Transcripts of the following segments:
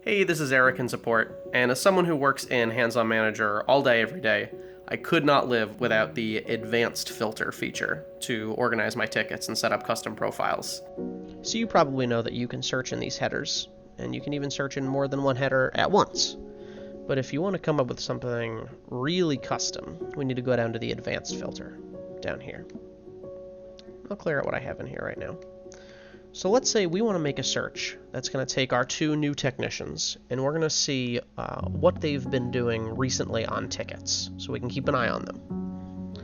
Hey, this is Eric in support, and as someone who works in Hands-On Manager all day, every day, I could not live without the advanced filter feature to organize my tickets and set up custom profiles. So you probably know that you can search in these headers, and you can even search in more than one header at once. But if you want to come up with something really custom, we need to go down to the advanced filter down here. I'll clear out what I have in here right now. So let's say we want to make a search that's going to take our two new technicians, and we're going to see what they've been doing recently on tickets, so we can keep an eye on them.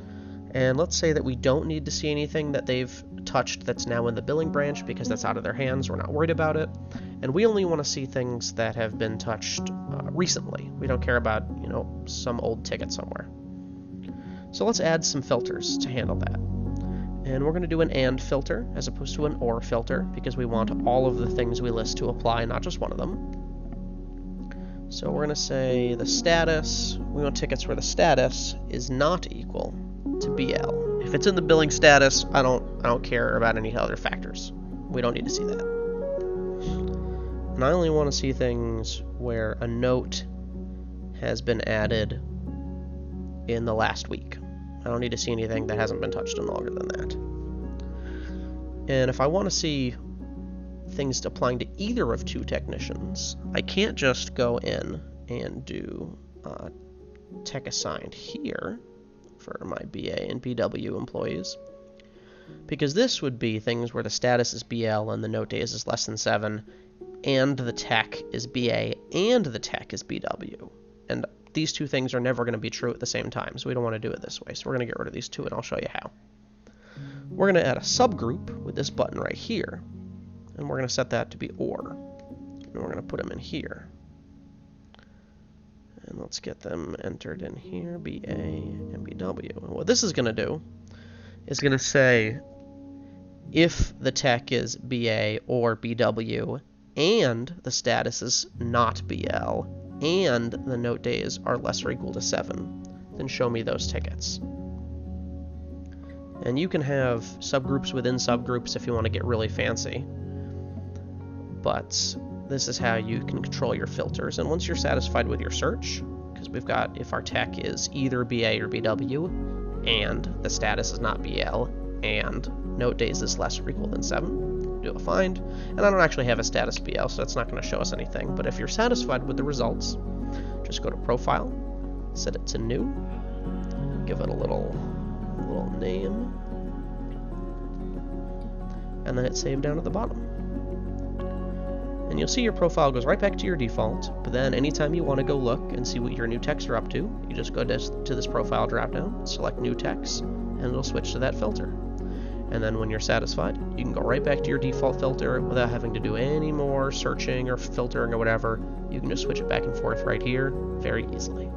And let's say that we don't need to see anything that they've touched that's now in the billing branch because that's out of their hands, we're not worried about it. And we only want to see things that have been touched recently. We don't care about, some old ticket somewhere. So let's add some filters to handle that. And we're going to do an AND filter as opposed to an OR filter because we want all of the things we list to apply, not just one of them. So we're going to say the status, we want tickets where the status is not equal to BL. If it's in the billing status, I don't care about any other factors. We don't need to see that. And I only want to see things where a note has been added in the last week. I don't need to see anything that hasn't been touched in longer than that. And if I want to see things applying to either of two technicians, I can't just go in and do tech assigned here for my BA and BW employees, because this would be things where the status is BL and the note days is less than 7, and the tech is BA and the tech is BW. And these two things are never going to be true at the same time, so we don't want to do it this way. So we're going to get rid of these two, and I'll show you how. We're going to add a subgroup with this button right here, and we're going to set that to be OR. And we're going to put them in here. And let's get them entered in here, BA and BW. And what this is going to do is going to say if the tech is BA or BW and the status is not BL, and the note days are less or equal to 7, then show me those tickets. And you can have subgroups within subgroups if you want to get really fancy. But this is how you can control your filters. And once you're satisfied with your search, because we've got if our tech is either BA or BW, and the status is not BL, and note days is less or equal than 7, do a find. And I don't actually have a status BL, so that's not going to show us anything. But if you're satisfied with the results, just go to Profile, set it to New, give it a little name, and then hit Save down at the bottom. And you'll see your profile goes right back to your default, but then anytime you want to go look and see what your new techs are up to, you just go to this Profile dropdown, select New Techs, and it'll switch to that filter. And then when you're satisfied, you can go right back to your default filter without having to do any more searching or filtering or whatever. You can just switch it back and forth right here very easily.